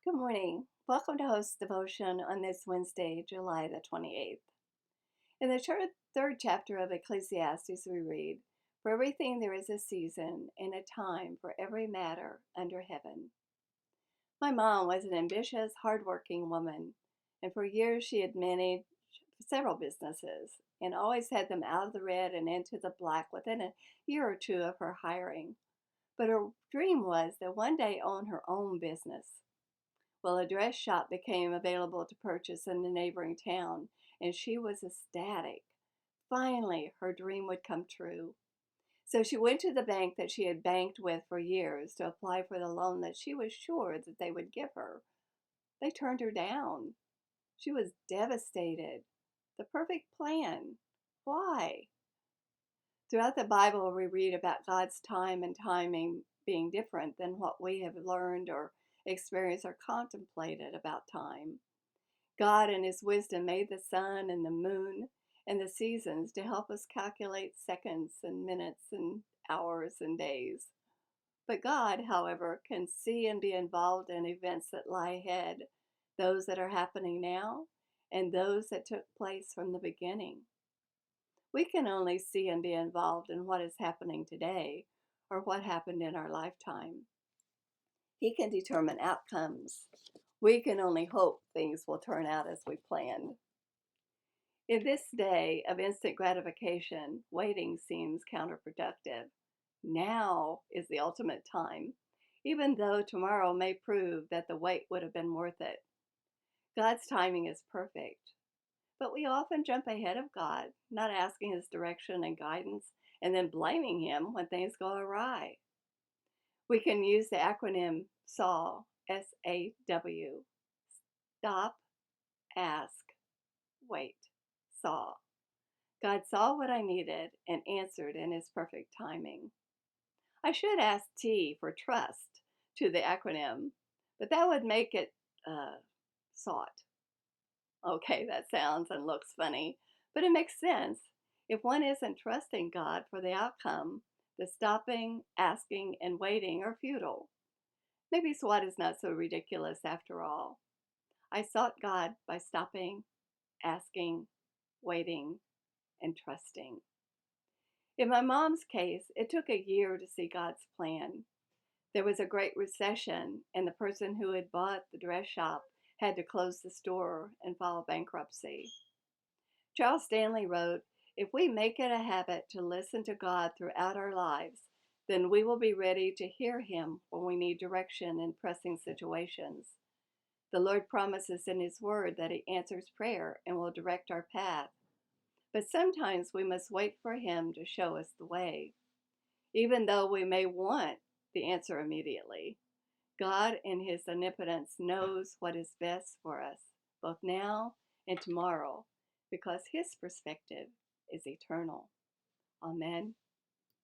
Good morning. Welcome to Host Devotion on this Wednesday, July the 28th. In the third chapter of Ecclesiastes, we read, "For everything there is a season and a time for every matter under heaven." My mom was an ambitious, hardworking woman, and for years she had managed several businesses and always had them out of the red and into the black within a year or two of her hiring. But her dream was to one day own her own business. Well, a dress shop became available to purchase in the neighboring town, and she was ecstatic. Finally, her dream would come true. So she went to the bank that she had banked with for years to apply for the loan that she was sure that they would give her. They turned her down. She was devastated. The perfect plan. Why? Throughout the Bible, we read about God's time and timing being different than what we have learned or experienced or contemplated about time. God, in His wisdom, made the sun and the moon and the seasons to help us calculate seconds and minutes and hours and days. But God, however, can see and be involved in events that lie ahead, those that are happening now, and those that took place from the beginning. We can only see and be involved in what is happening today or what happened in our lifetime. He can determine outcomes. We can only hope things will turn out as we planned. In this day of instant gratification, waiting seems counterproductive. Now is the ultimate time, even though tomorrow may prove that the wait would have been worth it. God's timing is perfect, but we often jump ahead of God, not asking His direction and guidance, and then blaming Him when things go awry. We can use the acronym SAW, SAW. Stop, ask, wait. SAW. God saw what I needed and answered in His perfect timing. I should ask T for trust to the acronym, but that would make it sought. Okay, that sounds and looks funny, but it makes sense. If one isn't trusting God for the outcome, the stopping, asking, and waiting are futile. Maybe SWAT is not so ridiculous after all. I sought God by stopping, asking, waiting, and trusting. In my mom's case, it took a year to see God's plan. There was a great recession, and the person who had bought the dress shop had to close the store and file bankruptcy. Charles Stanley wrote, "If we make it a habit to listen to God throughout our lives, then we will be ready to hear Him when we need direction in pressing situations. The Lord promises in His Word that He answers prayer and will direct our path. But sometimes we must wait for Him to show us the way. Even though we may want the answer immediately, God in His omnipotence knows what is best for us, both now and tomorrow, because His perspective is eternal." Amen.